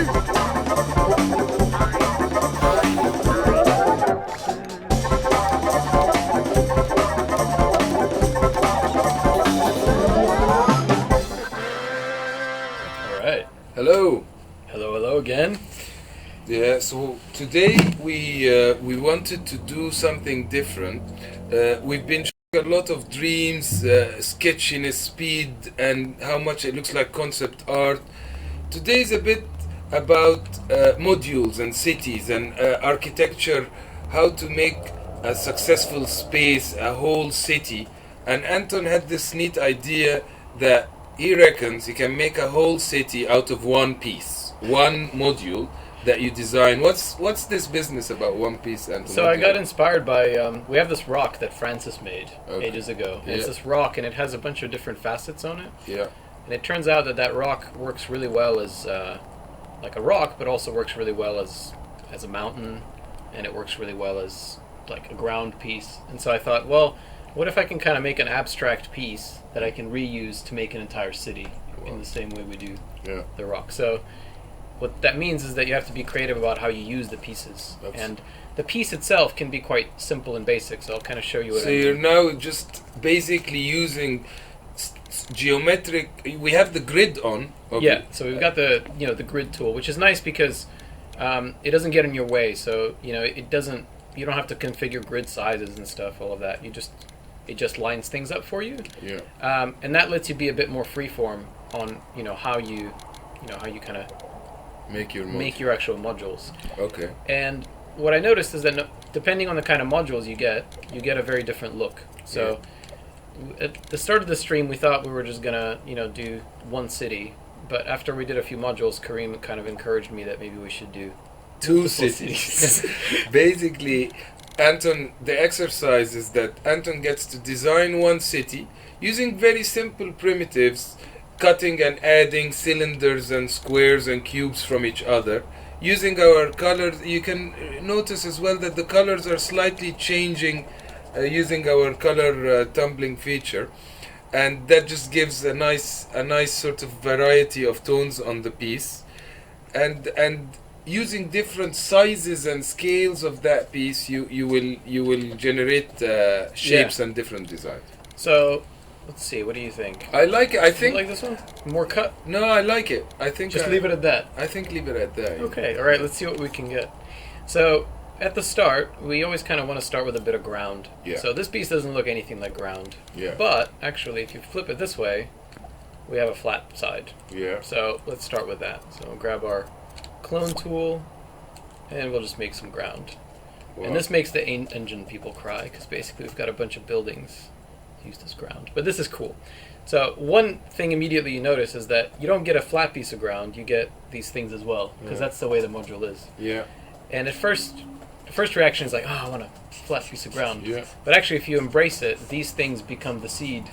Hello. Hello again. Yeah, so today we wanted to do something different. We've been showing a lot of dreams, sketchiness, speed, and how much it looks like concept art. Today is a bit about modules and cities and architecture, how to make a successful space, a whole city. And Anton had this neat idea that he reckons he can make a whole city out of one piece, one module that you design. What's this business about one piece, Anton? So I got inspired by, we have this rock that Francis made ages ago. Yeah. It's this rock and it has a bunch of different facets on it. Yeah. And it turns out that rock works really well as like a rock, but also works really well as a mountain, and it works really well as like a ground piece. And so I thought, well, what if I can kind of make an abstract piece that I can reuse to make an entire city in the same way we do the rock? So what that means is that you have to be creative about how you use the pieces. And the piece itself can be quite simple and basic, so I'll kind of show you what So you're now just basically using geometric. We have the grid on. Yeah, so we've got the the grid tool, which is nice because it doesn't get in your way. So it doesn't. You don't have to configure grid sizes and stuff. All of that. It just lines things up for you. Yeah. And that lets you be a bit more freeform on how you kind of make your actual modules. Okay. And what I noticed is that depending on the kind of modules you get a very different look. So at the start of the stream, we thought we were just gonna do one city, but after we did a few modules, Kareem kind of encouraged me that maybe we should do two cities. Basically, Anton, the exercise is that Anton gets to design one city using very simple primitives, cutting and adding cylinders and squares and cubes from each other. Using our colors, you can notice as well that the colors are slightly changing using our color tumbling feature, and that just gives a nice sort of variety of tones on the piece, and using different sizes and scales of that piece, you will generate shapes and different designs. So let's see. What do you think? I like it. I think. You like this one? More cut? No, I like it. I think just leave it at that. I think leave it at that. Okay. All right. Let's see what we can get. So at the start, we always kind of want to start with a bit of ground. Yeah. So this piece doesn't look anything like ground. Yeah. But actually, if you flip it this way, we have a flat side. Yeah. So let's start with that. So we'll grab our clone tool, and we'll just make some ground. Wow. And this makes the engine people cry, because basically we've got a bunch of buildings used as ground. But this is cool. So one thing immediately you notice is that you don't get a flat piece of ground, you get these things as well, because that's the way the module is. Yeah. And at first, the first reaction is like, oh, I want a flat piece of ground. Yeah. But actually, if you embrace it, these things become the seed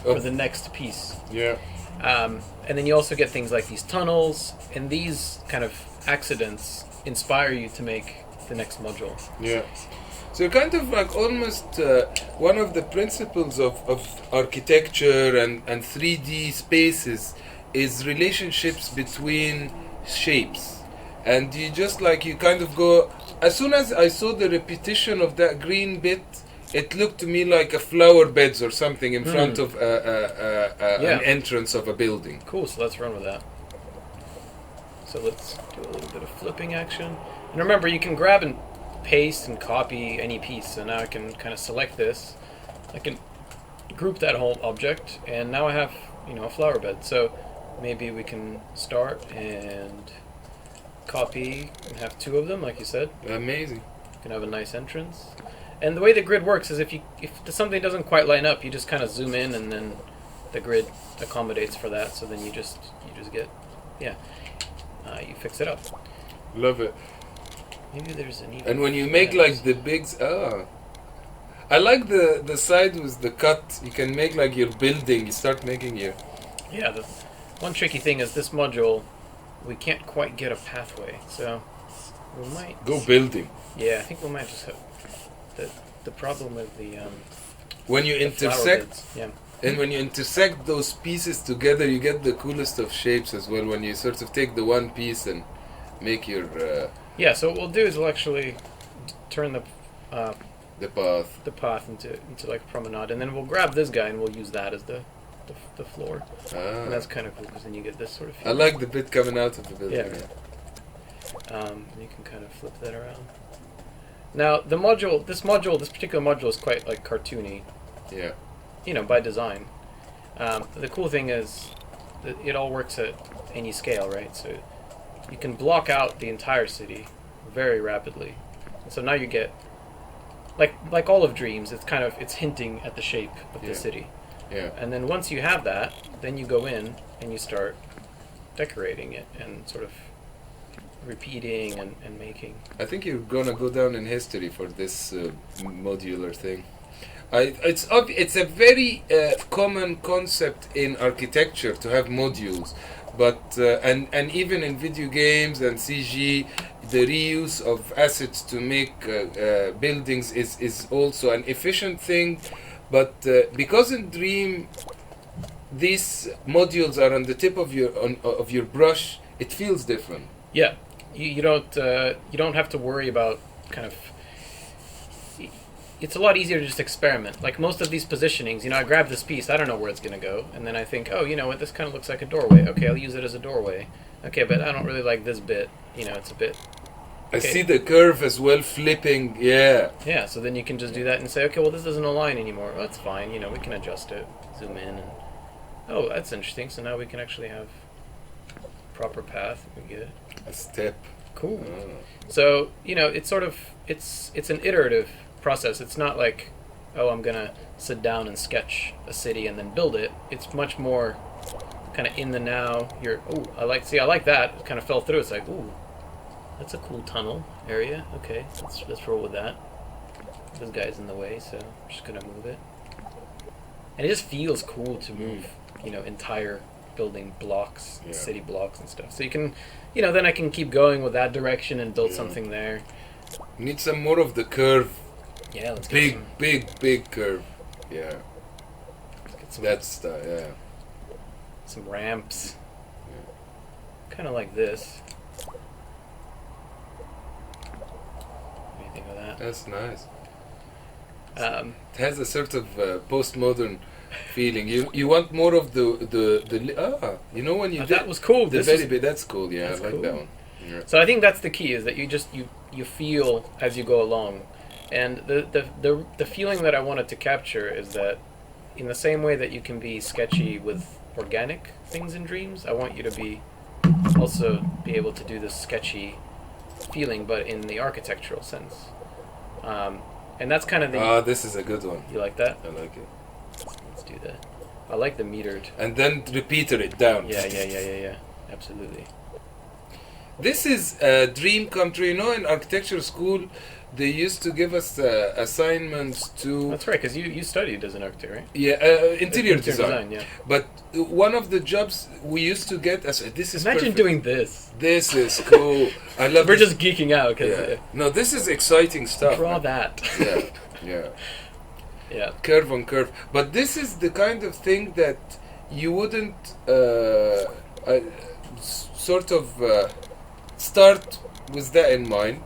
for the next piece. Yeah. And then you also get things like these tunnels, and these kind of accidents inspire you to make the next module. Yeah. So kind of like almost one of the principles of architecture and 3D spaces is relationships between shapes. And you just you kind of go, as soon as I saw the repetition of that green bit, it looked to me like a flower beds or something in front of an entrance of a building. Cool, so let's run with that. So let's do a little bit of flipping action. And remember, you can grab and paste and copy any piece. So now I can kind of select this. I can group that whole object, and now I have a flower bed. So maybe we can start and copy and have two of them, like you said. Amazing. You can have a nice entrance. And the way the grid works is if something doesn't quite line up, you just kind of zoom in, and then the grid accommodates for that. So then you just get, you fix it up. Love it. Maybe there's an even. And when you make the big, I like the side with the cut. You can make your building. You start making your. Yeah. The one tricky thing is this module, we can't quite get a pathway, so we might go building. Yeah, I think we might just have the problem with the when you intersect. And when you intersect those pieces together, you get the coolest of shapes as well. When you sort of take the one piece and make your Yeah. So what we'll do is we'll actually turn the path. into like a promenade, and then we'll grab this guy and we'll use that as the floor. And that's kind of cool because then you get this sort of I feeling. like the bit coming out of the building. Yeah. You can kind of flip that around. Now this particular module is quite like cartoony. Yeah. By design. The cool thing is that it all works at any scale, right? So you can block out the entire city very rapidly. And so now you get like all of Dreams, it's hinting at the shape of the city. Yeah. And then once you have that, then you go in and you start decorating it and sort of repeating and making. I think you're gonna go down in history for this modular thing. It's a very common concept in architecture to have modules, but and even in video games and CG, the reuse of assets to make buildings is also an efficient thing. But because in Dream, these modules are on the tip of your brush, it feels different. Yeah, you don't have to worry about kind of. It's a lot easier to just experiment. Like most of these positionings, I grab this piece, I don't know where it's going to go, and then I think, oh, you know what, this kind of looks like a doorway. Okay, I'll use it as a doorway. Okay, but I don't really like this bit. It's a bit... I see the curve as well flipping, yeah. Yeah, so then you can just do that and say, okay, well, this doesn't align anymore. Well, that's fine, we can adjust it, zoom in, and... Oh, that's interesting, so now we can actually have proper path. We get it. A step. Cool. So, it's sort of... It's an iterative process. It's not like, oh, I'm gonna sit down and sketch a city and then build it. It's much more kind of in the now. I like that. It kind of fell through. It's like, ooh, that's a cool tunnel area. Okay, let's roll with that. This guy's in the way, so I'm just gonna move it. And it just feels cool to move, entire building blocks, city blocks and stuff. So you can, then I can keep going with that direction and build something there. Need some more of the curve. Yeah, let's get big curve. Yeah. Let's get yeah. Some ramps. Kind of like this. What do you think of that? That's nice. It has a sort of postmodern feeling. You want more of the when you that was cool. That's cool. Yeah, I like cool. that one. Yeah. So I think that's the key, is that you feel as you go along. And the feeling that I wanted to capture is that in the same way that you can be sketchy with organic things in Dreams, I want you to be able to do this sketchy feeling, but in the architectural sense. And that's kind of the... this is a good one. You like that? I like it. Let's do that. I like the metered. And then repeater it down. Yeah. Absolutely. This is a dream come true. In architecture school, they used to give us assignments to... That's right, because you studied as an architect, right? Yeah, interior design. Yeah. But one of the jobs we used to get... this is Imagine perfect. doing this. This is cool. I love We're this. just geeking out. Cause, No, this is exciting stuff. Draw that. Yeah. Yeah. Curve on curve. But this is the kind of thing that you wouldn't start with that in mind.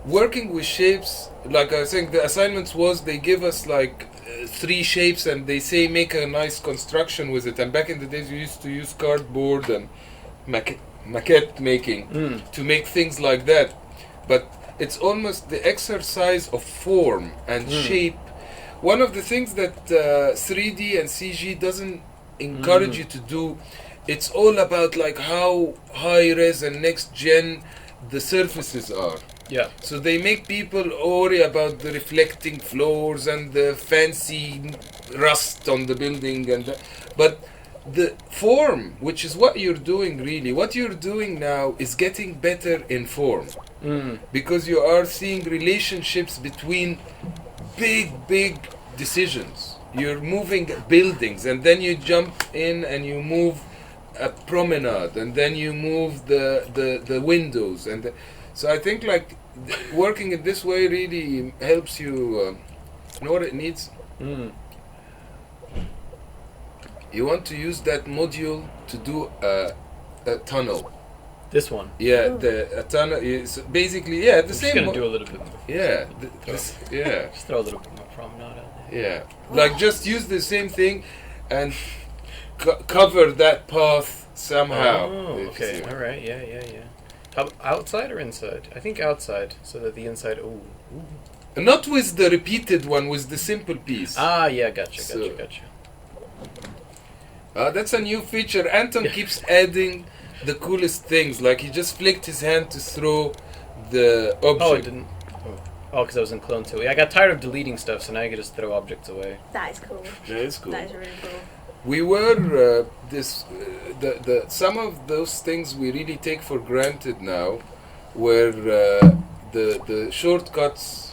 Working with shapes, like I was saying, the assignments was they give us like 3 shapes and they say make a nice construction with it. And back in the days, we used to use cardboard and maquette making to make things like that. But it's almost the exercise of form and shape. One of the things that 3D and CG doesn't encourage you to do, it's all about like how high res and next gen the surfaces are. Yeah. So they make people worry about the reflecting floors and the fancy rust on the building, but the form, which is what you're doing really, what you're doing now is getting better in form. Because you are seeing relationships between big decisions. You're moving buildings and then you jump in and you move a promenade and then you move the windows so I think like working in this way really helps you know what it needs. You want to use that module to do a tunnel This one. Yeah, Ooh. the Atana is basically the I'm just same. gonna do a little bit more. Yeah, Just yeah, throw a little bit more promenade out there. yeah. Like just use the same thing and cover that path somehow. Oh, if you okay. see. All right. Yeah. How, outside or inside? I think outside, so that the inside. Ooh. Not with the repeated one, with the simple piece. Ah, yeah. Gotcha. So- Gotcha. That's a new feature. Anton keeps adding the coolest things. Like he just flicked his hand to throw the object. Oh, it didn't. Oh, because I was in Clone 2. Yeah, I got tired of deleting stuff, so now you can just throw objects away. That is cool. Yeah, it's cool. That is really cool. We were the some of those things we really take for granted now, where the shortcuts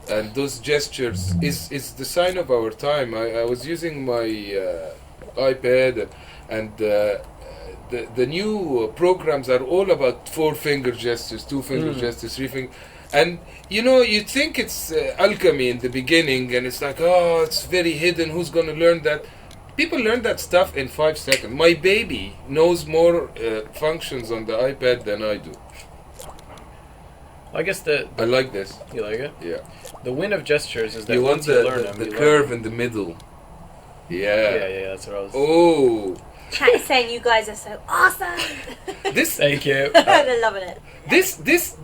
and those gestures is the sign of our time. I was using my iPad, and the new programs are all about 4-finger gestures, 2-finger gestures, 3-finger. And you think it's alchemy in the beginning, and it's like, oh, it's very hidden. Who's going to learn that? People learn that stuff in 5 seconds. My baby knows more functions on the iPad than I do. I guess I like this. you like it. Yeah. The win of gestures is that You want once you learn them, the you curve learn in the middle. Yeah. That's what I was. Oh, Chat is saying you guys are so awesome. this Thank you. They're loving it.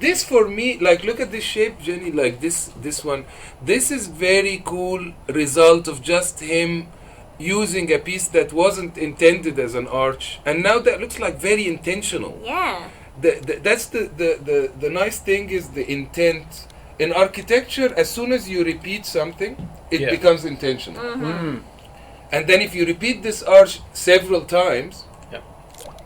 this for me, like, look at this shape, Jenny. Like this one. This is very cool result of just him using a piece that wasn't intended as an arch, and now that looks like very intentional. Yeah. That's the nice thing is the intent. In architecture, as soon as you repeat something, it Yeah. becomes intentional. Mm. And then if you repeat this arch several times,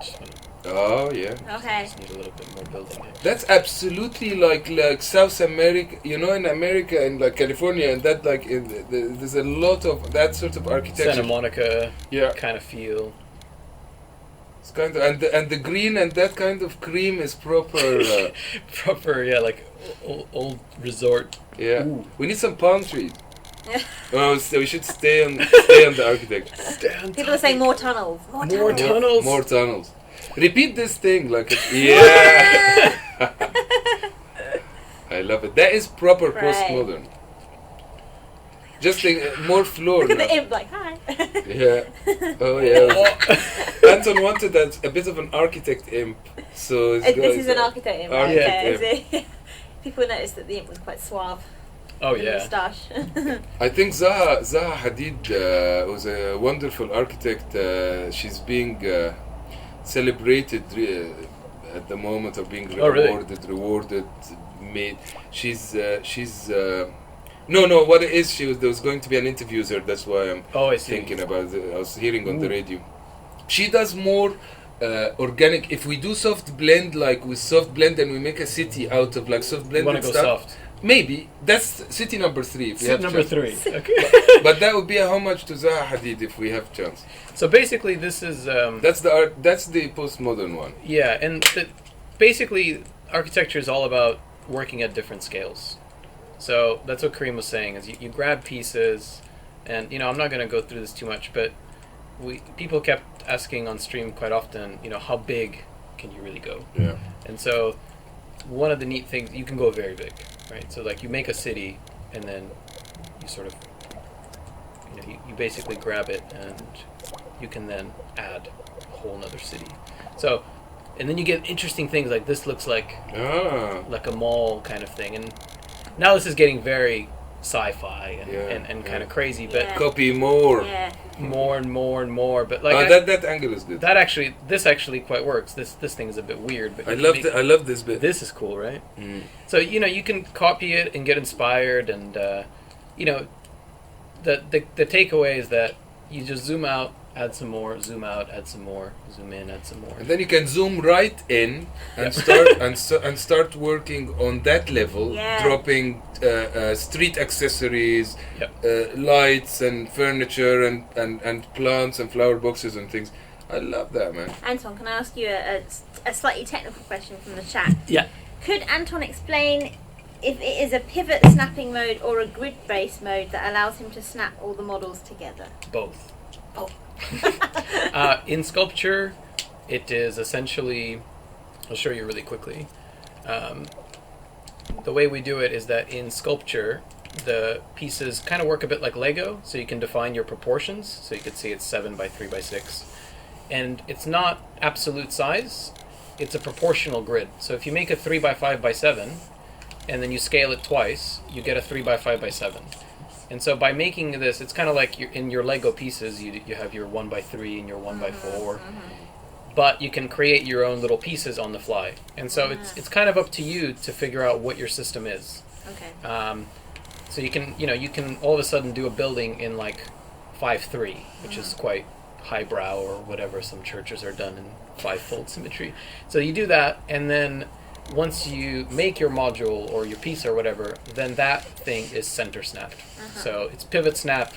Just oh yeah, Okay. need a little bit more building here. that's absolutely like South America. In America and like California, and that like there's a lot of that sort of architecture. Santa Monica Yeah, kind of feel. it's kind of and the green and that kind of cream is proper. Proper, yeah, like old resort. Yeah, Ooh. we need some palm trees. Oh, so we should stay on the architect. People are saying more tunnels. More More tunnels. tunnels. More tunnels. Repeat this thing like yeah. I love it. That is proper Right. postmodern. Just more floor. Look at now. the imp like, hi. Yeah. Oh yeah. Anton wanted a bit of an architect imp, so This is an architect imp. Right? Architect Yeah, is it? People noticed that the imp was quite suave. Oh with a yeah. moustache. I think Zaha Hadid was a wonderful architect. She's being celebrated at the moment of being Oh, really? rewarded. Made. She's no. What it is? There was going to be an interview with her. That's why I'm Oh, I see. thinking about it. I was hearing on the Ooh. radio. She does more organic. If we do soft blend, like with soft blend, and we make a city out of like soft You blend want and to go stuff. soft. Maybe that's city number 3. If we Sit have number chance. 3. Okay. But that would be a homage to Zaha Hadid if we have chance. So basically, this is That's the art. That's the postmodern one. yeah, and basically, architecture is all about working at different scales. So that's what Kareem was saying: is you grab pieces, and I'm not going to go through this too much, but people kept asking on stream quite often, how big can you really go? Yeah. And so one of the neat things, you can go very big, right? So like you make a city, and then you sort of, you basically grab it, and you can then add a whole nother city. So, and then you get interesting things like this looks like a mall kind of thing, and now this is getting very sci-fi and kind of crazy, but Yeah. Copy more. Yeah. more and more and more. But like That angle is good. this actually quite works. This thing is a bit weird, but I you love can make- I love this bit. This is cool, right? Mm. So you can copy it and get inspired, and the takeaway is that you just zoom out, add some more, zoom out, add some more, zoom in, add some more. And then you can zoom right in and start working on that level, Yeah. dropping street accessories, Yep. lights and furniture and plants and flower boxes and things. I love that, man. Anton, can I ask you a slightly technical question from the chat? Yeah. Could Anton explain if it is a pivot snapping mode or a grid-based mode that allows him to snap all the models together? Both. Oh. In sculpture, it is essentially I'll show you really quickly. The way we do it is that in sculpture, the pieces kind of work a bit like Lego, so you can define your proportions. So you could see it's 7 by 3 by 6. And it's not absolute size, it's a proportional grid. So if you make a 3 by 5 by 7, and then you scale it twice, you get a 3 by 5 by 7. And so by making this, it's kind of like in your Lego pieces, you have your 1 by 3 and your 1 by 4. But you can create your own little pieces on the fly. And so it's kind of up to you to figure out what your system is. Okay. So you can all of a sudden do a building in like 5:3, which is quite highbrow or whatever. Some churches are done in 5-fold symmetry. So you do that, and then once you make your module or your piece or whatever, then that thing is center snapped. So it's pivot snap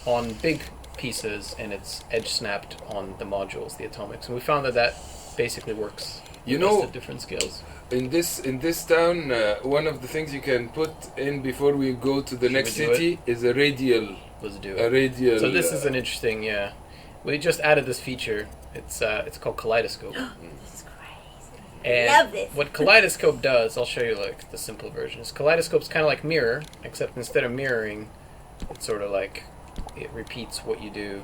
on big pieces, and it's edge snapped on the modules, the atomics. And we found that basically works. You know, at different scales. In this town, one of the things you can put in before we go to the next city is a radial. Let's do it. A radial. So this is an interesting, we just added this feature. It's called Kaleidoscope. This is crazy. And Love this. what Kaleidoscope does, I'll show you like the simple version. Is Kaleidoscope's kind of like Mirror, except instead of mirroring, it's sort of like it repeats what you do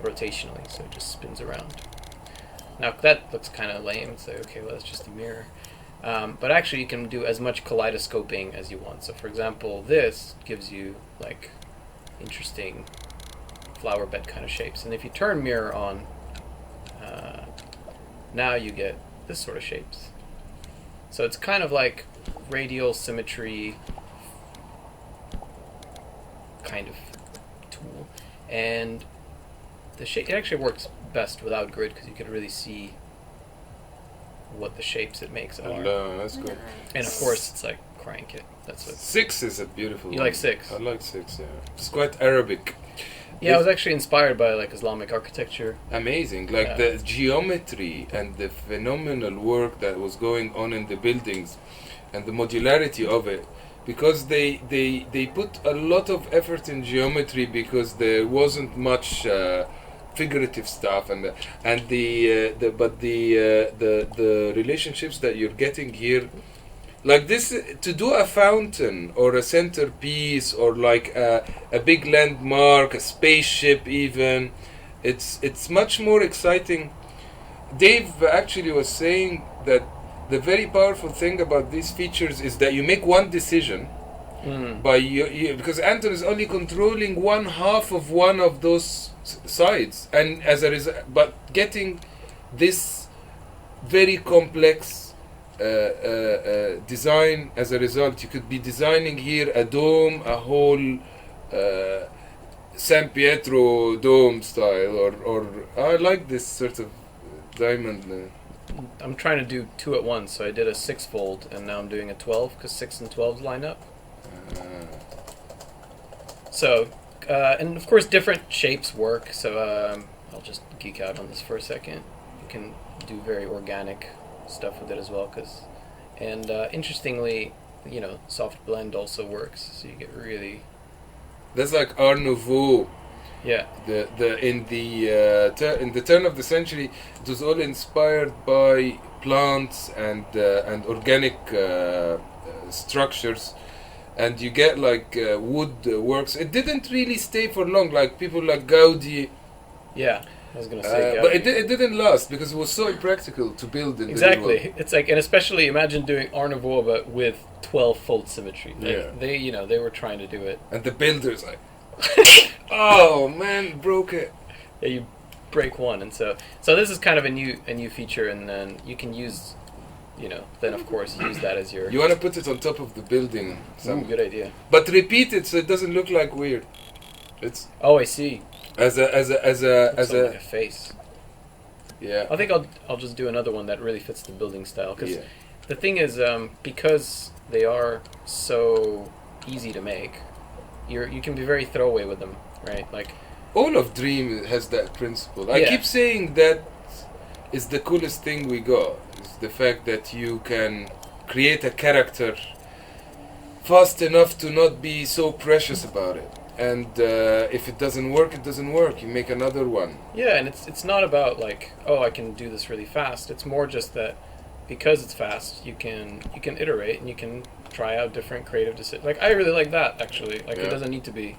rotationally, so it just spins around. Now that looks kind of lame. It's like, okay, well that's just a mirror. But actually you can do as much kaleidoscoping as you want. So for example, this gives you like interesting flower bed kind of shapes. And if you turn mirror on, now you get this sort of shapes. So it's kind of like radial symmetry kind of tool. And the shape, it actually works best without grid because you can really see what the shapes it makes are. No, that's good. And of course it's like crank it. That's what 6 is a beautiful you one. like 6. I like 6, yeah. It's quite Arabic. Yeah, I was actually inspired by like Islamic architecture. Amazing. Like the geometry and the phenomenal work that was going on in the buildings and the modularity of it. Because they put a lot of effort in geometry because there wasn't much figurative stuff and the relationships that you're getting here, like this, to do a fountain or a centerpiece or like a big landmark, a spaceship even, it's much more exciting. Dave actually was saying that the very powerful thing about these features is that you make one decision by you, because Anton is only controlling one half of one of those sides, and as a result, but getting this very complex design as a result, you could be designing here a dome, a whole San Pietro dome style, or I like this sort of diamond. I'm trying to do 2 at once, so I did a 6-fold, and now I'm doing a 12 because 6 and 12s line up. So, and of course, different shapes work. So I'll just geek out on this for a second. You can do very organic stuff with it as well, and interestingly, soft blend also works. So you get really. That's like Art Nouveau. Yeah. In the turn of the century, it was all inspired by plants and organic structures, and you get like wood works. It didn't really stay for long, like people like Gaudi. Yeah, I was gonna say. But it didn't last because it was so impractical to build in exactly. the It's like, and especially imagine doing Art Nouveau but with 12-fold symmetry. Like they were trying to do it, and the builders like. Oh man, broke it. Yeah, you break one, and so this is kind of a new feature, and then you can use, then of course use that as your. You want to put it on top of the building. Good idea. But repeat it so it doesn't look like weird. It's. Oh, I see. As a face. Yeah. I think I'll just do another one that really fits the building style, because the thing is, because they are so easy to make. You can be very throwaway with them, right? Like all of Dream has that principle. I keep saying that is the coolest thing we got. Is the fact that you can create a character fast enough to not be so precious about it. And if it doesn't work, it doesn't work. You make another one. Yeah, and it's not about like, oh, I can do this really fast. It's more just that because it's fast, you can iterate and you can try out different creative decisions. Like I really like that actually. Like it doesn't need to be.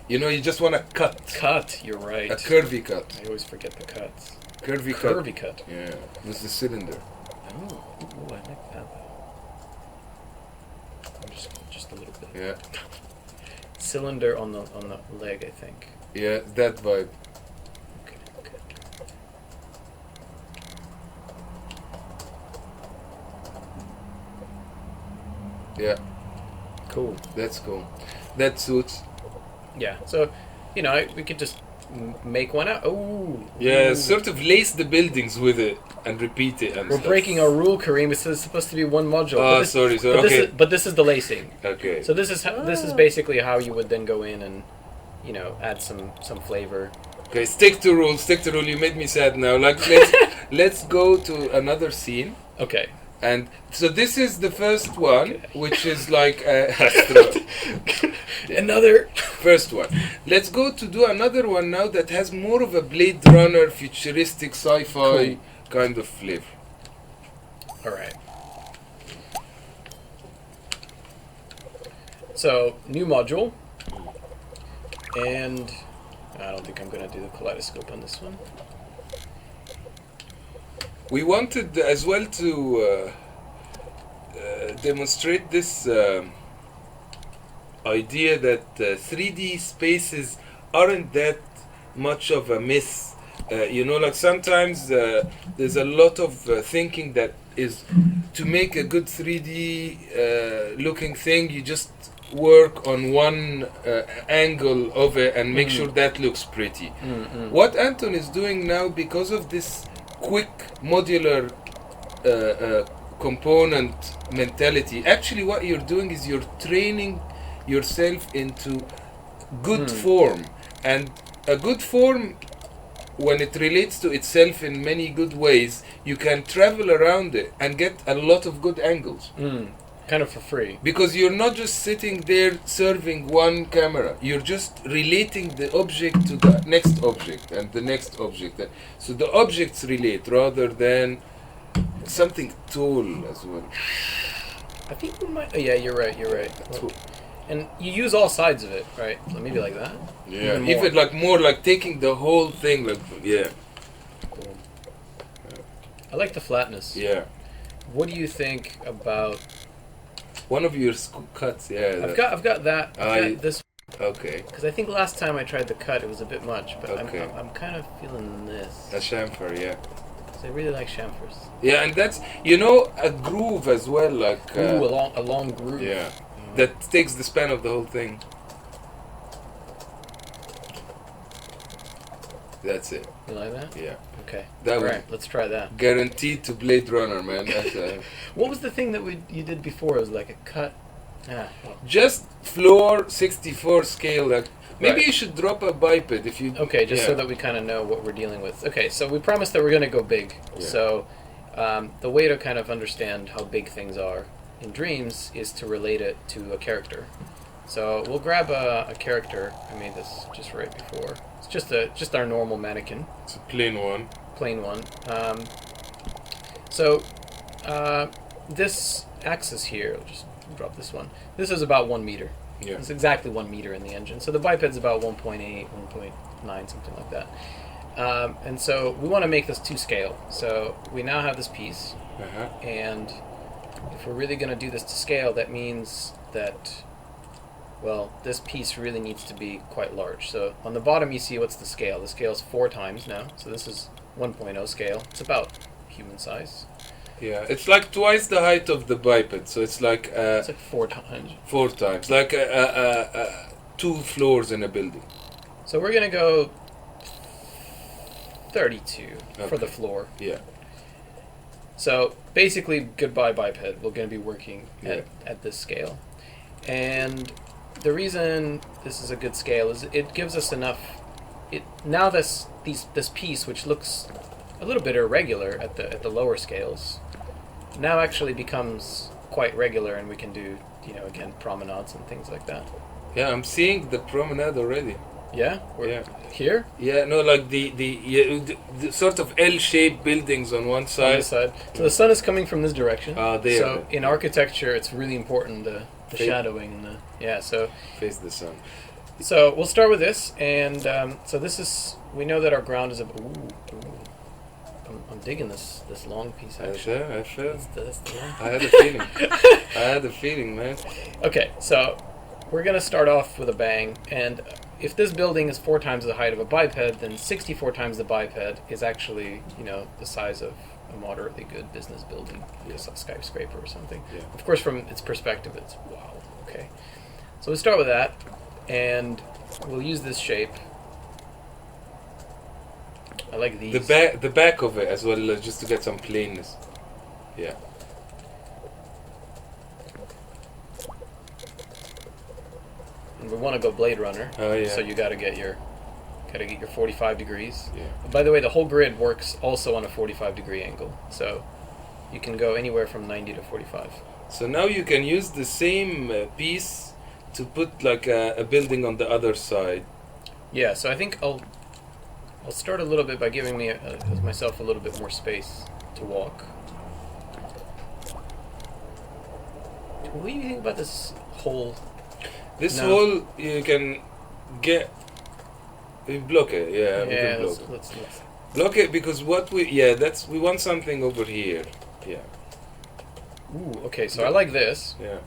You know, you just want to cut. Cut. You're right. A curvy cut. I always forget the cuts. Curvy cut. Yeah, with the cylinder. Oh, I like that though. Just a little bit. Yeah. Cylinder on the leg, I think. Yeah, that vibe. Okay. Yeah. Cool. That's cool. That suits. Yeah. So, we could just make one out. Oh. Yeah, ooh. sort of lace the buildings with it and repeat it. And We're stuff. breaking our rule, Kareem. It's supposed to be one module. Oh, sorry. Okay. But this is the lacing. Okay. So this is basically how you would then go in and, add some flavor. Okay, stick to rule. You made me sad now. Like, let's go to another scene. Okay. And so this is the first one, which is like another first one. Let's go to do another one now that has more of a Blade Runner, futuristic, sci-fi kind of flavor. All right. So new module, and I don't think I'm going to do the kaleidoscope on this one. We wanted as well to demonstrate this idea that 3D spaces aren't that much of a myth. Like sometimes there's a lot of thinking that is to make a good 3D looking thing, you just work on one angle of it and make sure that looks pretty. What Anton is doing now, because of this quick modular component mentality, actually what you're doing is you're training yourself into good form, and a good form, when it relates to itself in many good ways, you can travel around it and get a lot of good angles. Kind of for free. Because you're not just sitting there serving one camera. You're just relating the object to the next object and the next object. So the objects relate rather than something tall as well. I think we might... Oh, yeah, you're right. And you use all sides of it, right? So maybe like that? Yeah, even like more like taking the whole thing, like, yeah. Boom. I like the flatness. Yeah. What do you think about... One of your cuts, yeah. I've got that. I've got this. Okay. Because I think last time I tried the cut, it was a bit much. But Okay. I'm kind of feeling this. A chamfer, yeah. Because I really like chamfers. Yeah, and that's, a groove as well, like... Ooh, a long groove. Yeah. That takes the span of the whole thing. That's it. You like that? Yeah. Okay. That All was right, let's try that. guaranteed to Blade Runner, man. That's What was the thing that you did before? It was like a cut. just floor 64 scale. Like, maybe Right. you should drop a biped if you. Okay, just so that we kind of know what we're dealing with. Okay, so we promised that we're going to go big. Yeah. So the way to kind of understand how big things are in dreams is to relate it to a character. So we'll grab a character. I made this just right before. It's just our normal mannequin. It's a plain one. Plain one. This axis here, I'll just drop this one. This is about 1 meter. Yeah. It's exactly 1 meter in the engine. So the biped's about 1.8, 1.9, something like that. And so we want to make this to scale. So we now have this piece. Uh-huh. And if we're really going to do this to scale, that means that, well, this piece really needs to be quite large. So on the bottom you see what's the scale. The scale's 4 times now. So this is 1.0 scale. It's about human size. Yeah, it's like twice the height of the biped, so it's like It's like 4 times. 4 times, like 2 floors in a building. So we're going to go 32 for the floor. Yeah. So basically, goodbye biped. We're going to be working at this scale. And the reason this is a good scale is it gives us enough. Now this piece, which looks a little bit irregular at the lower scales, now actually becomes quite regular, and we can do again promenades and things like that. Yeah, I'm seeing the promenade already. Yeah? Yeah. Here? Yeah, no, like the sort of L-shaped buildings on one On side. this side. So the sun is coming from this direction. There. So in architecture, it's really important the shadowing and the so face the sun. so we'll start with this, and so this is we know that our ground is I'm digging this long piece actually. I feel. That's the long. I had a feeling. I had a feeling, man. Okay, so we're gonna start off with a bang, and if this building is 4 times the height of a biped, then 64 times the biped is actually, the size of a moderately good business building, a skyscraper or something. Yeah. Of course, from its perspective, it's wow. Okay, so we'll start with that, and we'll use this shape. I like these. The back of it as well, just to get some plainness. Yeah. And we want to go Blade Runner. Oh yeah. So you got to get your 45 degrees. Yeah. By the way, the whole grid works also on a 45-degree angle, so you can go anywhere from 90 to 45. So now you can use the same piece to put like a building on the other side. Yeah. So I think I'll start a little bit by giving myself a little bit more space to walk. What do you think about this whole? This hole you can get. We block it, yeah. We can block it. Let's Block it because we want something over here. Yeah. Ooh, okay. So I like this. Yeah.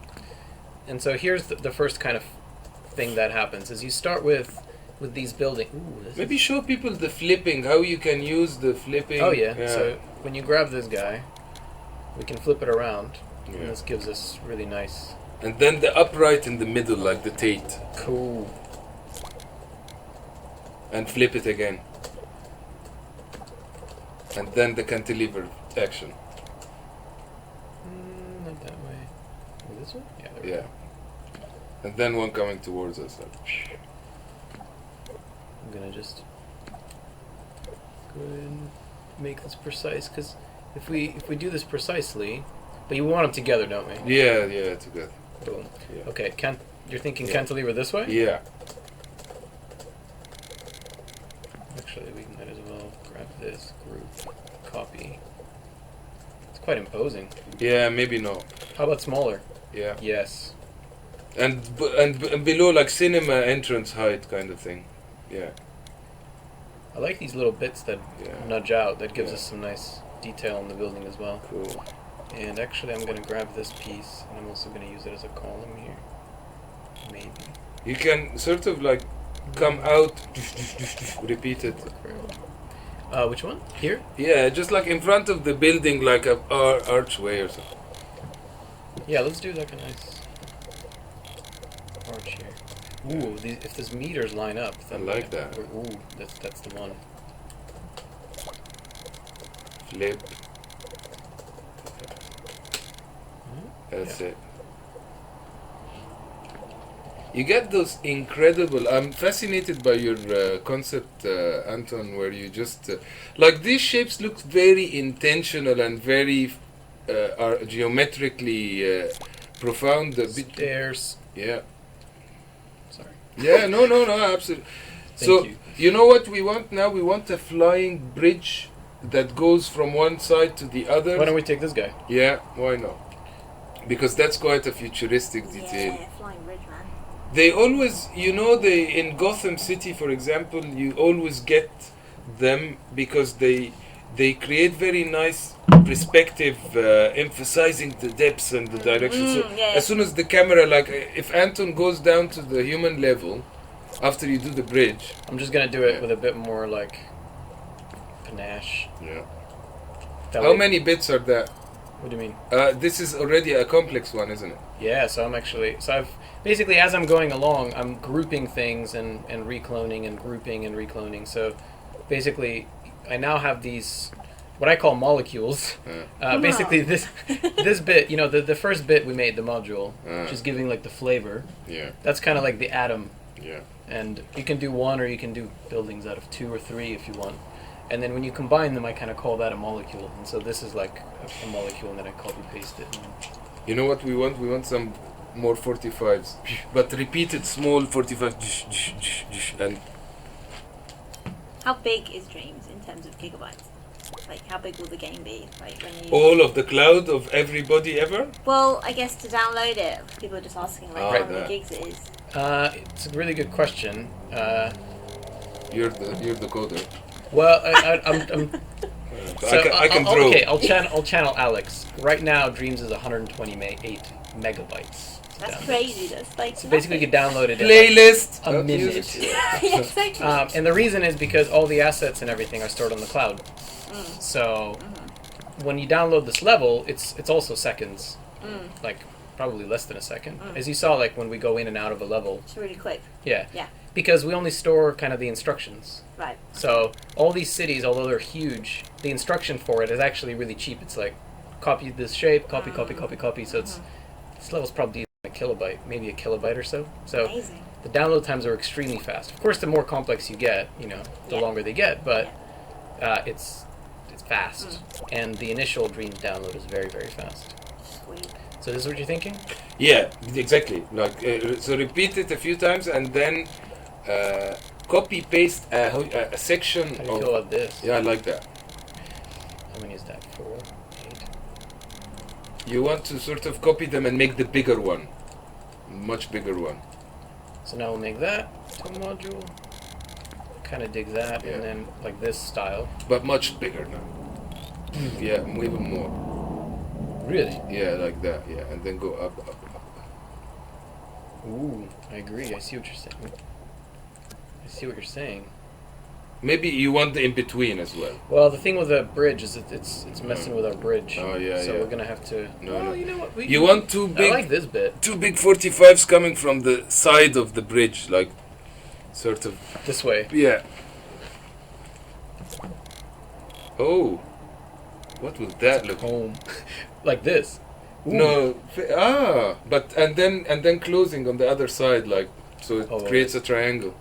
And so here's the first kind of thing that happens is you start with these buildings. Maybe show people the flipping, how you can use the flipping. Oh yeah. So when you grab this guy, we can flip it around, Yeah. and this gives us really nice. And then the upright in the middle, like the Tate. Cool. And flip it again. And then the cantilever action. Not that way. This way? Yeah. There we Yeah. And then one coming towards us. go. I'm gonna just go ahead and make this precise, because if we do this precisely, but you want them together, don't we? Yeah, together. Boom. Yeah. Okay. You're thinking Yeah. cantilever this way? Yeah. Actually, we might as well grab this group, copy. It's quite imposing. Yeah, maybe no. How about smaller? Yeah. Yes. And below, like cinema entrance height kind of thing. Yeah. I like these little bits that Yeah. nudge out. That gives Yeah. us some nice detail in the building as well. Cool. And actually, I'm going to grab this piece, and I'm also going to use it as a column here. Maybe. You can sort of like come out, repeat it. Which one? Here? Yeah, just like in front of the building, like a archway or something. Yeah, let's do like a nice arch here. Ooh, if these meters line up, then I like that. Ooh, that's the one. Flip. That's it. You get those incredible. I'm fascinated by your concept, Anton, where you just like these shapes look very intentional and very are geometrically profound. Stairs. Yeah. Sorry. Yeah. No. Absolutely. So you know what we want now? We want a flying bridge that goes from one side to the other. Why don't we take this guy? Yeah. Why not? Because that's quite a futuristic detail. Yeah, flying bridge, man. They always, in Gotham City, for example, you always get them because they create very nice perspective, emphasizing the depths and the direction. So as soon as the camera, like if Anton goes down to the human level, after you do the bridge. I'm just gonna do it with a bit more like panache. Yeah. How many bits are there? What do you mean? This is already a complex one, isn't it? Yeah, so I've basically, as I'm going along, I'm grouping things and recloning and grouping and recloning. So basically, I now have these, what I call molecules. Basically, this bit, the first bit we made, the module, which is giving like the flavor. Yeah. That's kind of like the atom. Yeah. And you can do one or you can do buildings out of 2 or 3 if you want. And then when you combine them, I kind of call that a molecule. And so this is like a molecule, and then I copy paste it. You know what we want? We want some more 45s, but repeated small 45, and How big is Dreams in terms of gigabytes? Like, how big will the game be? Like, when you... all of the cloud of everybody ever. Well, I guess to download it, people are just asking like how many gigs it is. It's a really good question. You're the coder. Well, I'm I can throw. Okay, I'll channel Alex. Right now, Dreams is 128 megabytes. That's crazy. That's like So basically, you can download it in Playlist. like a minute. yeah, exactly. And the reason is because all the assets and everything are stored on the cloud. So when you download this level, it's also seconds, like probably less than a second. As you saw, like when we go in and out of a level. It's really quick. Yeah. Yeah. Because we only store kind of the instructions. Right. So all these cities, although they're huge, the instruction for it is actually really cheap. It's like copy this shape, copy, copy, copy, copy. So it's this level's probably a kilobyte, maybe a kilobyte or so. So Amazing. the download times are extremely fast. Of course, the more complex you get, the longer they get. But it's fast, and the initial Dreams download is very, very fast. Sweet. So this is what you're thinking? Yeah, exactly. Like so, repeat it a few times and then copy paste a section. How do you feel about this? Yeah, I like that. How many is that? 4, 8. You want to sort of copy them and make the bigger one, much bigger one. So now we'll make that to a module. Kind of dig that, and then like this style. But much bigger now. Yeah, even more. Really? Yeah, like that. Yeah, and then go up. Ooh, I agree. I see what you're saying. Maybe you want the in between as well. Well, the thing with the bridge is it's messing with our bridge. Oh yeah, so we're gonna have to. No. You know what? You want two big. I like this bit. Two big 45s coming from the side of the bridge, like sort of. This way. Yeah. Oh, what was that look? Home, like this. Ooh. No, but and then closing on the other side, like so it creates a triangle.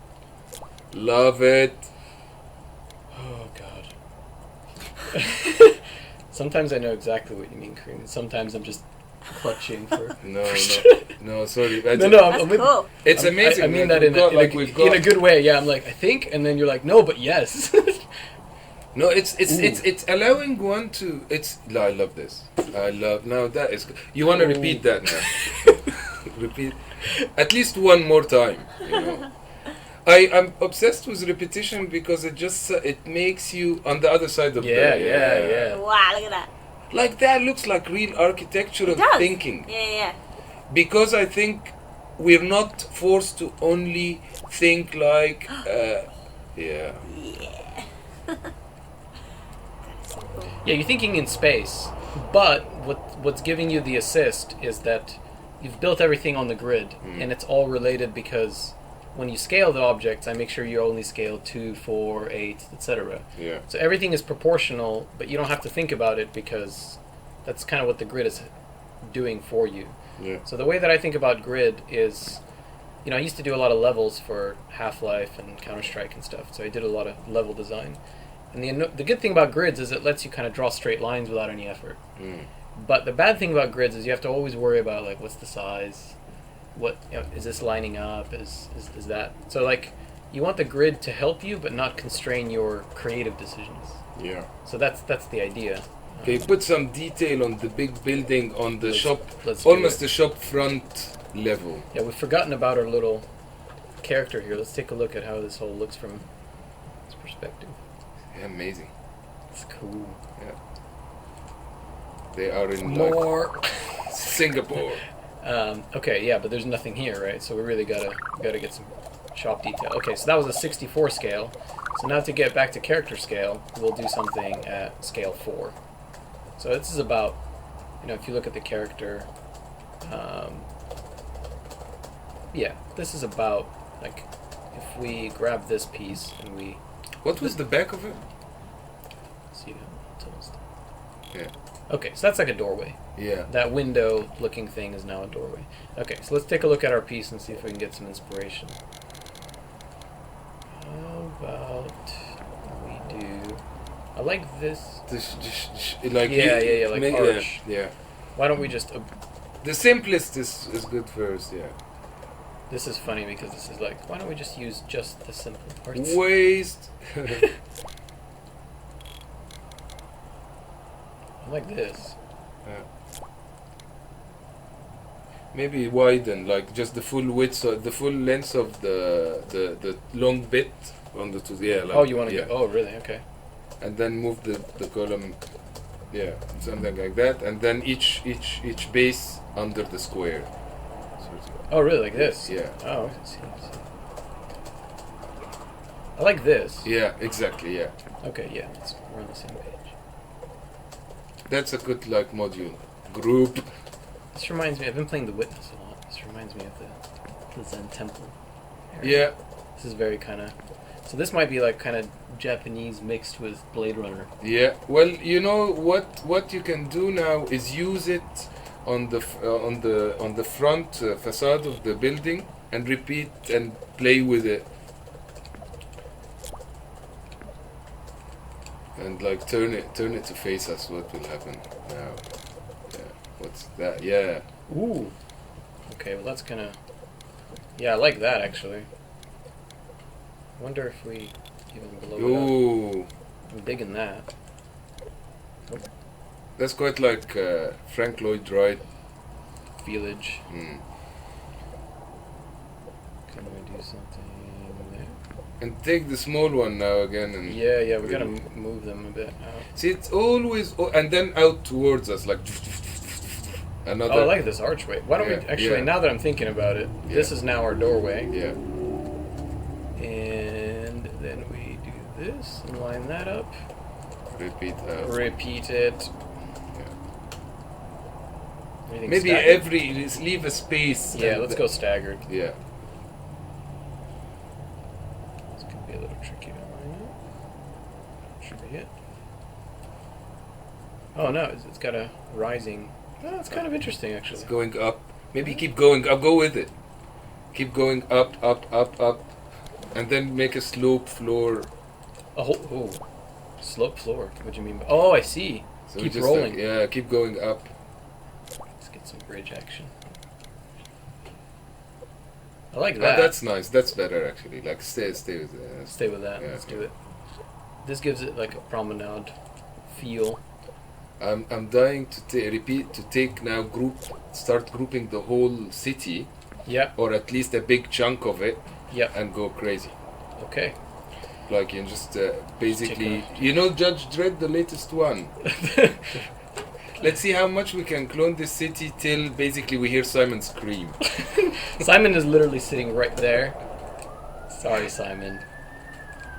Love it. Oh God. Sometimes I know exactly what you mean, Kareem. Sometimes I'm just clutching for. No, sorry. That's cool. It's amazing. I mean that in a good way. Yeah, I'm like I think, and then you're like no, but yes. No, it's allowing one to. I love this. Now that is. You want to repeat that now? Repeat, at least one more time. I'm obsessed with repetition because it makes you on the other side of yeah. Wow, look at that. Like that looks like real architectural thinking. Yeah. Because I think we're not forced to only think like. Yeah. Yeah, you're thinking in space, but what's giving you the assist is that you've built everything on the grid, and it's all related because when you scale the objects, I make sure you only scale 2, 4, 8, etc. Yeah. So everything is proportional, but you don't have to think about it because that's kind of what the grid is doing for you. Yeah. So the way that I think about grid is, I used to do a lot of levels for Half-Life and Counter-Strike and stuff, so I did a lot of level design. And the good thing about grids is it lets you kind of draw straight lines without any effort. But the bad thing about grids is you have to always worry about like what's the size, what is this lining up, is that. So like you want the grid to help you but not constrain your creative decisions. Yeah. So that's the idea. Okay, put some detail on the big building on the shop, almost the shop front level. Yeah, we've forgotten about our little character here. Let's take a look at how this whole looks from this perspective. Amazing. It's cool. Yeah. They are in more Singapore. Okay, yeah, but there's nothing here, right? So we really gotta get some shop detail. Okay, so that was a 64 scale. So now to get back to character scale, we'll do something at scale 4. So this is about, if you look at the character, yeah, this is about like if we grab this piece and we. What was the back of it? See, almost. Yeah. Okay, so that's like a doorway. Yeah. That window-looking thing is now a doorway. Okay, so let's take a look at our piece and see if we can get some inspiration. How about we do? I like this. Like yeah, like arch. Yeah. Why don't we just The simplest is good first, yeah. This is funny because this is like, why don't we just use just the simple parts? Waste. I like this. Maybe widen, like just the full width, the full length of the long bit on the two. Yeah. Like, Oh, you want to yeah. go? Oh, really? Okay. And then move the column. Yeah, something like that, and then each base under the square. Oh, really? Like this? Yeah. Oh, I see. I like this. Yeah, exactly. Yeah. Okay, yeah, we're on the same page. That's a good like module group. This reminds me. I've been playing The Witness a lot. This reminds me of the Zen temple area. Yeah. This is very kind of. So this might be like kind of Japanese mixed with Blade Runner. Yeah. Well, you know what you can do now is use it on the front facade of the building and repeat and play with it. And like turn it to face us. What will happen now? Yeah. What's that? Yeah. Ooh. Okay, well that's gonna. Yeah, I like that actually. I wonder if we even blow it Ooh. up. I'm digging that. Oh, That's quite like Frank Lloyd Wright. Feelage. Mm. Can we do something there? And take the small one now again and Yeah, we gotta move them a bit out. see it's always and then out towards us like another. Oh, I like this archway. Why don't we actually? Yeah. Now that I'm thinking about it, this is now our doorway. Yeah. And then we do this and line that up. Repeat out. Repeat it. Anything Maybe staggered? leave a space. Yeah, and let's go staggered. Yeah. This could be a little tricky to line up. Should be it. Oh no, it's got a rising. Oh, it's kind of interesting actually. It's going up. Maybe keep going up. Go with it. Keep going up, and then make a slope floor. Oh, slope floor. What do you mean? Oh, I see. So Keep just rolling. Like, keep going up. Let's get some bridge action. I like Oh, that. that's nice. That's better actually. Like stay with that. Stay with that. Yeah, Let's do it. This gives it like a promenade feel. I'm dying to take now start grouping the whole city. Yeah. Or at least a big chunk of it. Yeah. And go crazy. Okay. Like you just basically, Check you know, Judge Dredd, the latest one. Let's see how much we can clone this city till basically we hear Simon scream. Simon is literally sitting right there. Sorry, Simon.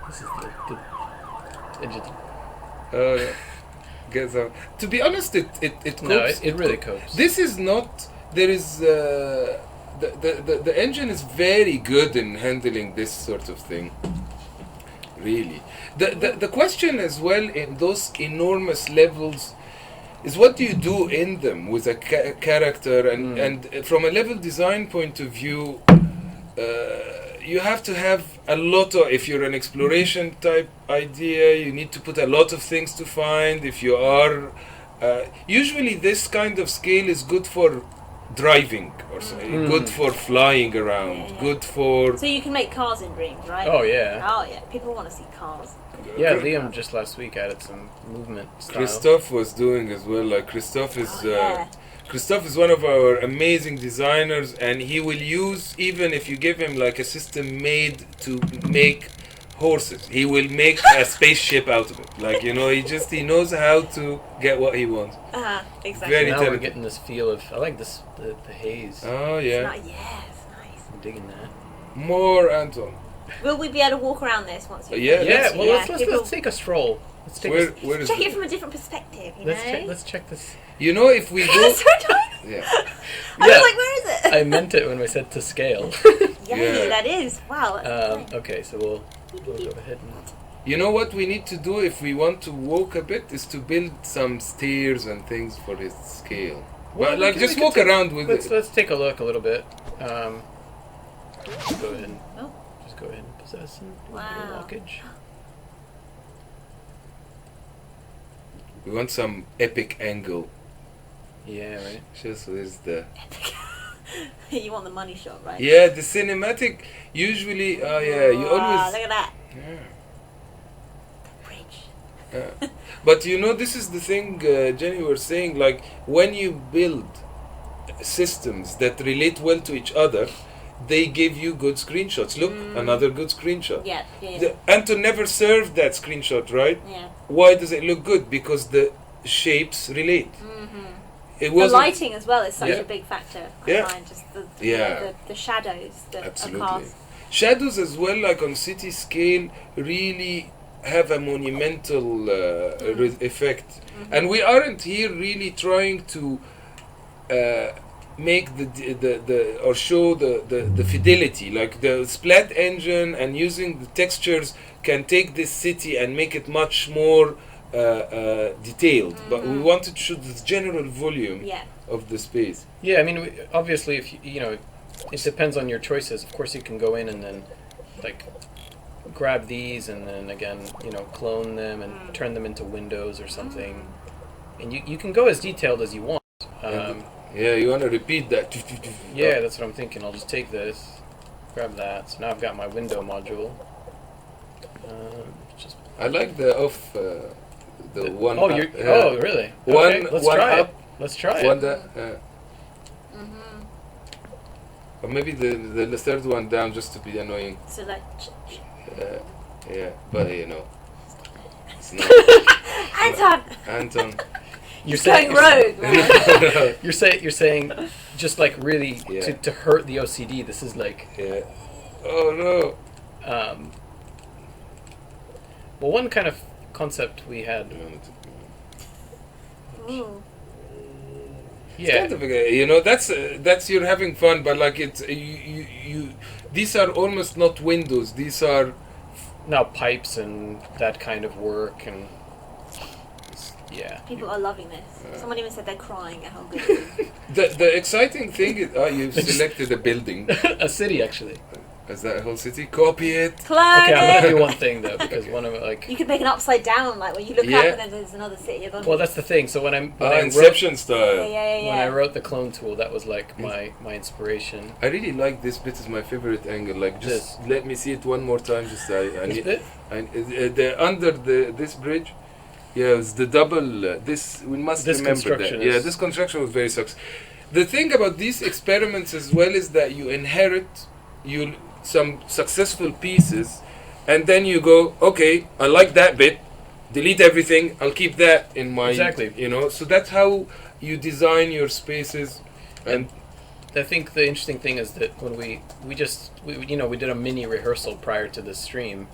This is the digital. Yeah. Get some. To be honest, it copes. No, it really copes. This is not. There is the engine is very good in handling this sort of thing. Really, the question as well in those enormous levels is what do you do in them with a character and from a level design point of view. You have to have a lot of, if you're an exploration type idea, you need to put a lot of things to find. If you are, usually this kind of scale is good for driving or something, good for flying around, good for... So you can make cars in Dreams, right? Oh yeah. Oh yeah, people want to see cars. Yeah, Liam just last week added some movement style. Christophe was doing as well, like Christophe is... Christophe is one of our amazing designers, and he will use, even if you give him like a system made to make horses, he will make a spaceship out of it. Like, you know, he knows how to get what he wants. Exactly. Very Now we're talented. getting this feel of, I like this, the haze. Oh, yeah. It's nice. I'm digging that. More Anton. Will we be able to walk around this once we Yeah, Yeah, well, Yeah, let's take a stroll. Let's take Where is check it it? from a different perspective, you know? let's check this. You know, if we go... That's so nice. Yeah. I was like, where is it? I meant it when we said to scale. Yeah. That is. Wow. That's Okay, so we'll go ahead and... You know what we need to do if we want to walk a bit is to build some stairs and things for his scale. Well, But we like can- just we can walk take- around with it. Let's take a look a little bit. Go ahead and just go ahead and possess and do Wow. blockage. We want some epic angle. Yeah, right. Just with the You want the money shot, right? yeah, the cinematic usually. Oh yeah, you Wow, always. look at that Yeah. bridge. But you know, this is the thing Jenny was saying. Like when you build systems that relate well to each other, they give you good screenshots. Look, another good screenshot. Yeah, yeah, Anton never served that screenshot, right? yeah. Why does it look good? Because the shapes relate. It The wasn't. lighting as well is such Yeah. a big factor. I Yeah. find just the Yeah. the shadows that are Absolutely. cast. Shadows as well, like on city scale, really have a monumental effect. And we aren't here really trying to make the or show the fidelity. Like the Splat engine and using the textures can take this city and make it much more detailed. But we wanted to show the general volume Yeah. of the space. Yeah, I mean, obviously, if you know, it depends on your choices. Of course, you can go in and then, like, grab these and then again, you know, clone them and turn them into windows or something. And you can go as detailed as you want. Yeah, you want to repeat that. Yeah, that's what I'm thinking. I'll just take this, grab that. So now I've got my window module. Just I like the off. The one. oh, up, you're. yeah. Oh, really? One- Okay, let's one try up, it. Let's try it. One that. Or maybe the third one down just to be annoying. So like, Yeah, but you know, it's not. Anton, Anton. You're going rogue. Man. You're saying, just like really Yeah. to hurt the OCD. This is like. Yeah. Oh no. Well, one kind of concept we had. Ooh. It's Yeah. kind of you know, that's you're having fun, but like it's you these are almost not windows. These are Now pipes and that kind of work and yeah. People are loving this. Someone even said they're crying at how good it is. the exciting thing is you've selected a building. A city actually. Is that a whole city? Copy it. Clone Okay, I'm it! gonna do one thing though because one of like. You could make an upside down, like when you look up Yeah. and then there's another city above Well, you. that's the thing. So when I wrote Inception Yeah, style. yeah, yeah, when I yeah. wrote the clone tool, that was like my inspiration. I really like this bit. Is my favorite angle. Like, just let me see it one more time. Just I This need, bit? the under this bridge. Yeah, it's the double. This we must This remember that. construction Yeah, is- this construction was very sucks. The thing about these experiments as well is that you inherit some successful pieces, and then you go, okay, I like that bit. Delete everything. I'll keep that in my. Exactly. You know, so that's how you design your spaces, and I think the interesting thing is that when we did a mini rehearsal prior to this stream,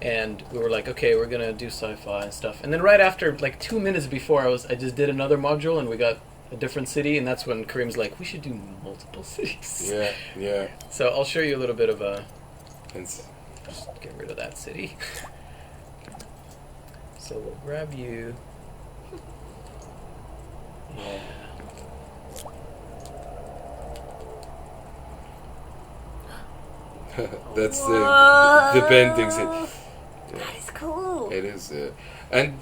and we were like, okay, we're gonna do sci-fi and stuff, and then right after, like 2 minutes before, I just did another module, and we got a different city, and that's when Kareem's like, we should do multiple cities. yeah. So I'll show you a little bit of a. And Just get rid of that city. So we'll grab you. Yeah. that's Whoa. the bending. That is cool. It is, and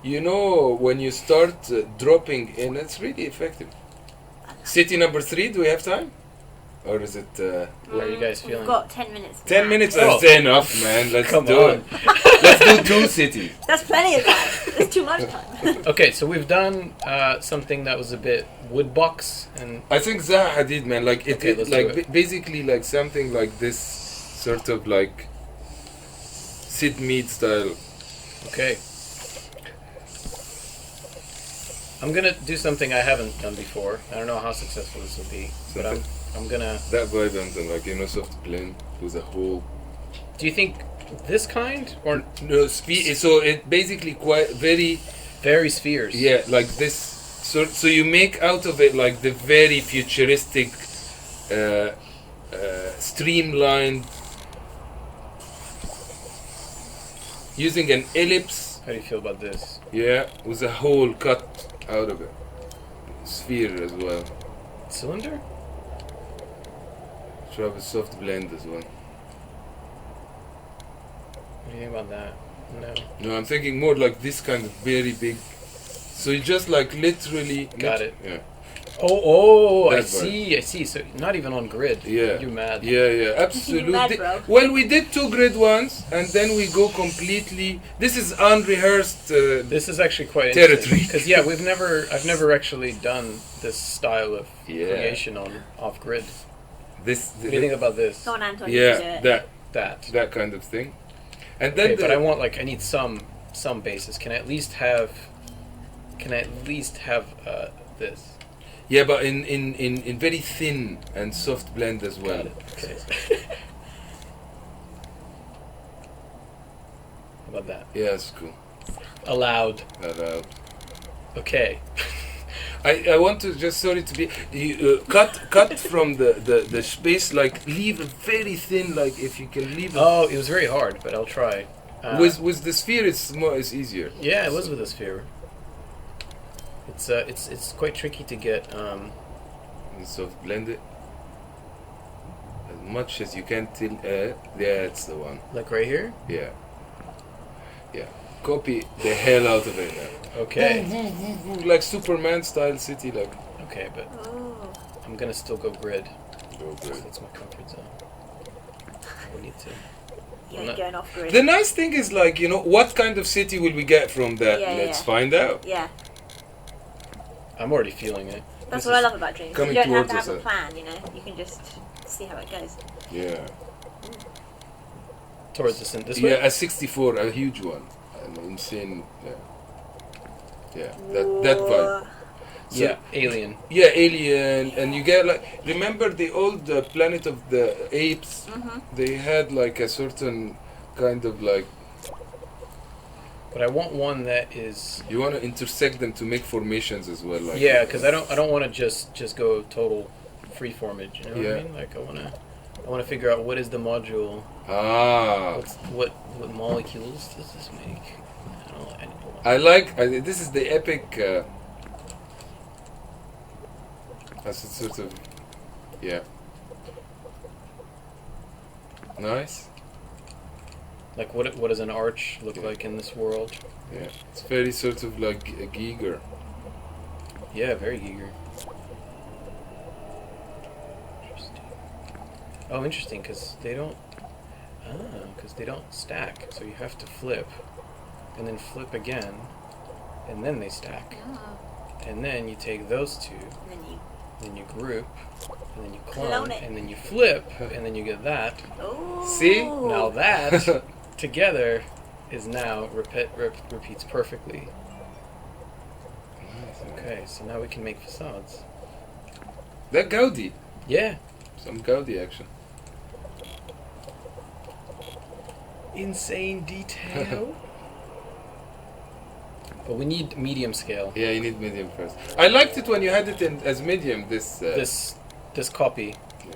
you know when you start dropping in, it's really effective. City number 3. Do we have time, or is it? How are you guys feeling? We've got 10 minutes. 10 minutes Oh. is enough, man. Let's Come do on. it. Let's do 2 cities. That's plenty of time. There's too much time. Okay, so we've done something that was a bit woodbox, and I think Zaha Hadid, man, like it, Okay, let's like do it. basically like something like this, sort of like Sid Mead style. okay. I'm gonna do something I haven't done before. I don't know how successful this will be, but I'm gonna. That vibe, and like soft blend with a whole. Do you think this kind or No, so it basically quite very. very spheres? Yeah, like this. So you make out of it like the very futuristic, streamlined, using an ellipse. How do you feel about this? Yeah, with a hole cut out of it. Sphere as well. Cylinder? Try a soft blend as well. What do you think about that? No. No, I'm thinking more like this kind of very big So you just like literally Got it. Yeah. I That see. So not even on grid. Yeah. You're mad. Yeah, absolutely. Mad, bro. Well, we did 2 grid ones, and then we go completely. This is unrehearsed. This is actually quite Territory. interesting because I've never actually done this style of creation on off grid. What do you think about this? Go on, Anton. You can do it. That kind of thing, and then okay, but I need some bases. Can I at least have this? Yeah, but in very thin and soft blend as well. Got it. Okay. How about that? Yeah, it's cool. Allowed. Okay. I want to just sorry to be cut from the space, like leave it very thin, like if you can leave it. Oh, it was very hard, but I'll try. With the sphere, it's easier. Yeah, it was with a sphere. It's quite tricky to get. So blend it as much as you can till. Yeah, it's the one. Like right here. Yeah. Copy the hell out of it now. Okay. Like Superman style city, like. Okay, but Oh. I'm gonna still go grid. Go grid. That's my comfort zone. We need to. You ain't going off grid. The nice thing is, like, what kind of city will we get from that? Yeah, Let's yeah. find out. Yeah. I'm already feeling it. That's what I love about dreams. You coming don't have to towards have a us, plan, You can just see how it goes. Yeah. Towards this Yeah, way. a 64, a huge one. An insane. Yeah. That vibe. So, Yeah, alien. Yeah, alien, and you get like. Remember the old Planet of the Apes? Mm-hmm. They had like a certain kind of like. But I want one that is. You want to intersect them to make formations as well. Like Yeah, because I don't want to just go total freeformage. You know what Yeah. I mean? Like I want to figure out what is the module. Ah. What molecules does this make? I don't know. I like. This is the epic. That's a sort of. Yeah. Nice. Like what does an arch look like in this world? Yeah. It's very sort of like a Giger. Yeah, very eager. Interesting. Oh, interesting, because they don't. Because they don't stack, so you have to flip, and then flip again, and then they stack, Oh. and then you take those two, And then you. then you group, and then you Clone clone, it. and then you flip, and then you get that. Oh. See? Now that together is now repeats perfectly. Okay, so now we can make facades. That Gaudi. Yeah. Some Gaudi action. Insane detail. But we need medium scale. Yeah, you need medium first. I liked it when you had it as medium. This copy. Yeah.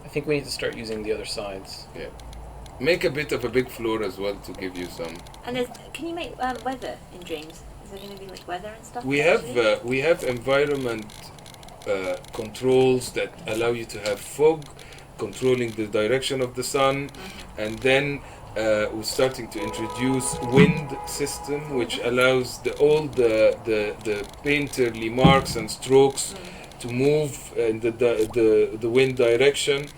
I think we need to start using the other sides. Yeah. Make a bit of a big floor as well to give you some. And can you make weather in dreams? Is there going to be like weather and stuff? We have environment controls that allow you to have fog controlling the direction of the sun, and then we're starting to introduce wind system, which allows all the painterly marks and strokes to move in the wind direction.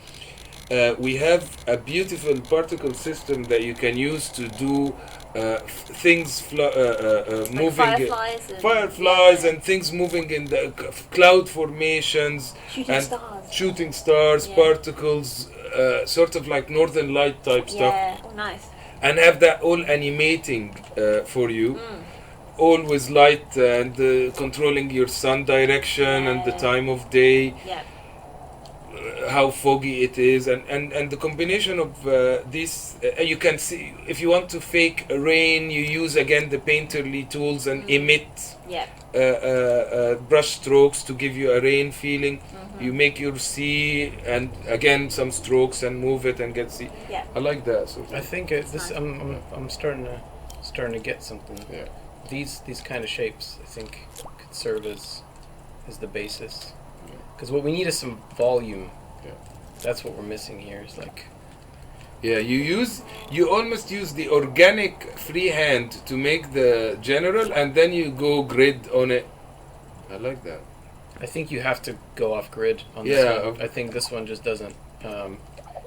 We have a beautiful particle system that you can use to do things moving, fireflies and things moving in the cloud formations, shooting stars, particles, sort of like Northern Light type stuff. Yeah, oh nice. And have that all animating for you. All with light and controlling your sun direction and the time of day. Yeah. How foggy it is, and the combination of these, you can see if you want to fake rain, you use again the painterly tools and emit brush strokes to give you a rain feeling. You make your sea and again some strokes and move it and get sea. Yeah. I like that. Sort of. I think I'm starting to get something. Yeah. These kind of shapes I think could serve as the basis. Because what we need is some volume. Yeah. That's what we're missing here. Is like. Yeah, you almost use the organic freehand to make the general, and then you go grid on it. I like that. I think you have to go off grid on Yeah, this one. I think this one just doesn't,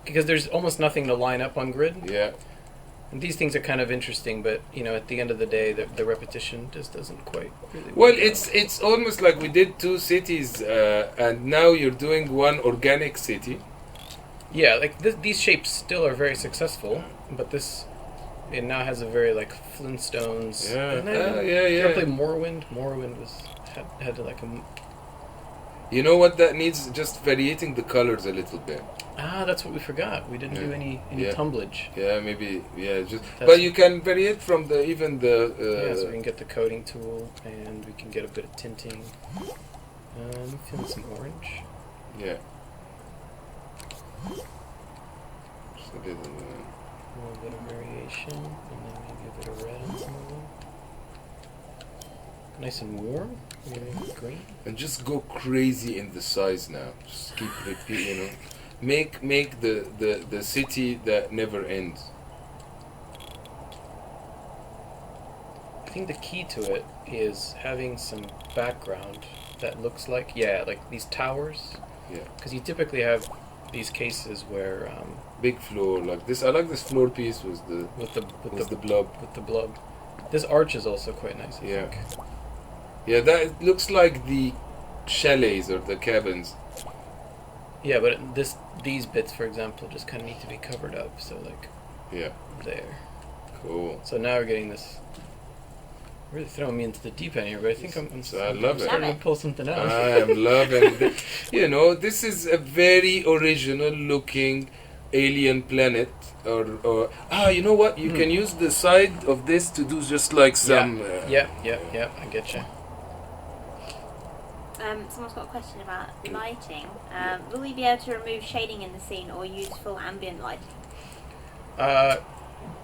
because there's almost nothing to line up on grid. Yeah. And these things are kind of interesting, but at the end of the day, the repetition just doesn't quite really. Well, work out. it's almost like we did 2 cities, and now you're doing 1 organic city. Yeah, like these shapes still are very successful, but it now has a very like Flintstones. Yeah, And yeah. Did you ever play Morrowind? Morrowind had like a. You know what that needs? Just variating the colors a little bit. That's what we forgot. We didn't do any Yeah. tumblage. Yeah, maybe. Yeah, just. That's- But you can vary it from the even the. Yeah, so we can get the coating tool, and we can get a bit of tinting. Fill in some orange. Yeah. Just a little, A little bit of variation, and then maybe a bit of red on some of them. Nice and warm. Maybe green. and just go crazy in the size now. Just keep repeating. Make the city that never ends. I think the key to it is having some background that looks like these towers. Yeah. Because you typically have these cases where Big floor like this. I like this floor piece with the with the blob. with the blub. This arch is also quite nice. I Yeah. think. Yeah, that it looks like the chalets or the cabins. Yeah, but these bits, for example, just kind of need to be covered up. So like Yeah. there. Cool. So now we're getting this. Really throwing me into the deep end here, but I think I'm I love it. starting to pull something out. I am loving it. This is a very original looking alien planet. Or you know what? You can use the side of this to do just like some. Yeah, I get you. Someone's got a question about lighting. Will we be able to remove shading in the scene or use full ambient lighting?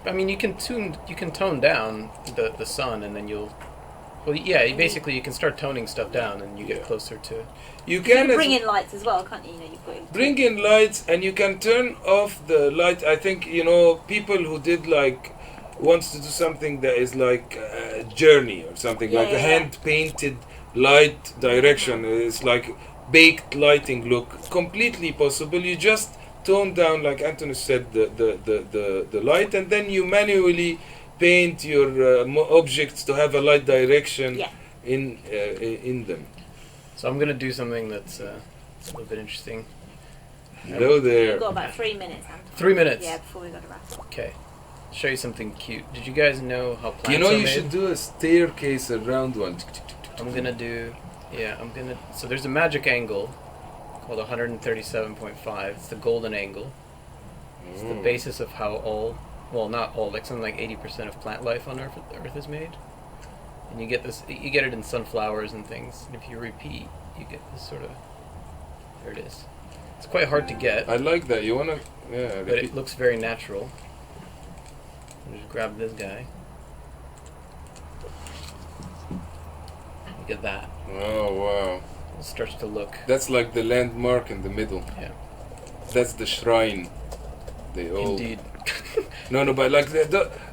I mean, you can tone down the sun, and then basically you can start toning stuff down, and you get closer to. You You can can bring in lights as well, can't you? You've got bring in lights, and you can turn off the light. I think people who did wants to do something that is like a journey or something like a hand painted light direction. It's like baked lighting look. Completely possible. You just tone down, like Anthony said, the light, and then you manually paint your objects to have a light direction in them. So I'm gonna do something that's a little bit interesting. Hello there. We've got about 3 minutes. 3 minutes. Yeah, before we got to wrap up. Okay. Show you something cute. Did you guys know how plants are You made? should do a staircase around one. I'm gonna do. Yeah, I'm gonna. So there's a magic angle called 137.5. It's the golden angle. It's the basis of how not all, like something like 80% of plant life on Earth is made. And you get it in sunflowers and things. And if you repeat, you get this sort of. There it is. It's quite hard to get, I like that. You wanna, but it looks very natural. I'll just grab this guy. Look at that. Oh wow, It starts to look. that's like the landmark in the middle. Yeah. That's the shrine. They all. Indeed. No, but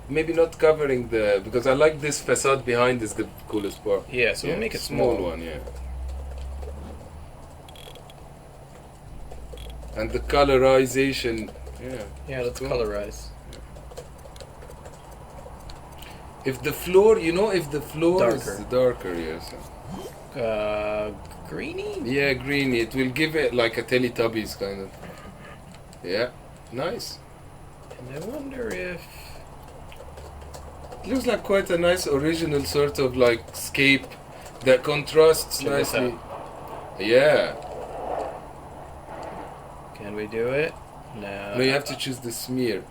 maybe not covering because I like this facade behind is the coolest part. Yeah, so we'll make it small small. one, yeah. And the colorization, yeah. Yeah, let's cool. colorize. If the floor, if the floor is Darker. darker, yes. Greeny? Yeah, green. It will give it like a Teletubbies kind of. Yeah, nice. And I wonder if. It looks like quite a nice original sort of like scape that contrasts Check this nicely. Yeah. Can we do it? No. No, you have to choose the smear.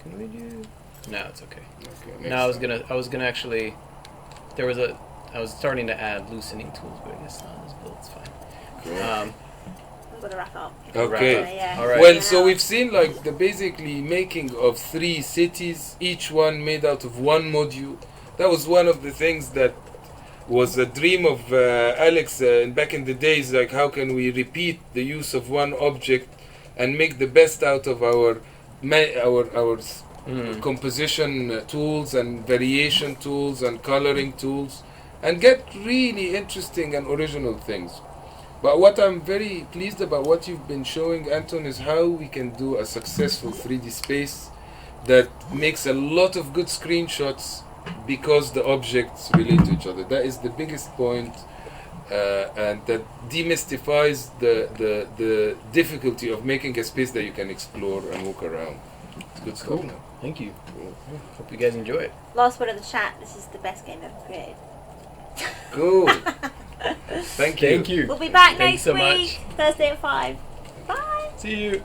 Can we do? No, it's okay. Okay. No, I was gonna actually. I was starting to add loosening tools, but I guess not as built. It's fine. Cool. We've got to wrap up. Okay. Yeah. All right. Well, so we've seen like the basically making of 3 cities, each one made out of one module. That was one of the things that was a dream of Alex back in the days. Like, how can we repeat the use of one object and make the best out of our our composition tools and variation tools and coloring tools, and get really interesting and original things. But what I'm very pleased about what you've been showing, Anton, is how we can do a successful 3D space that makes a lot of good screenshots because the objects relate to each other. That is the biggest point, and that demystifies the difficulty of making a space that you can explore and walk around. It's good stuff. Cool. Thank you. Hope you guys enjoy it. Last word of the chat. This is the best game ever created. Cool. Thank you. Thank you. We'll be back Thanks next so week, much. Thursday at 5. Bye. See you.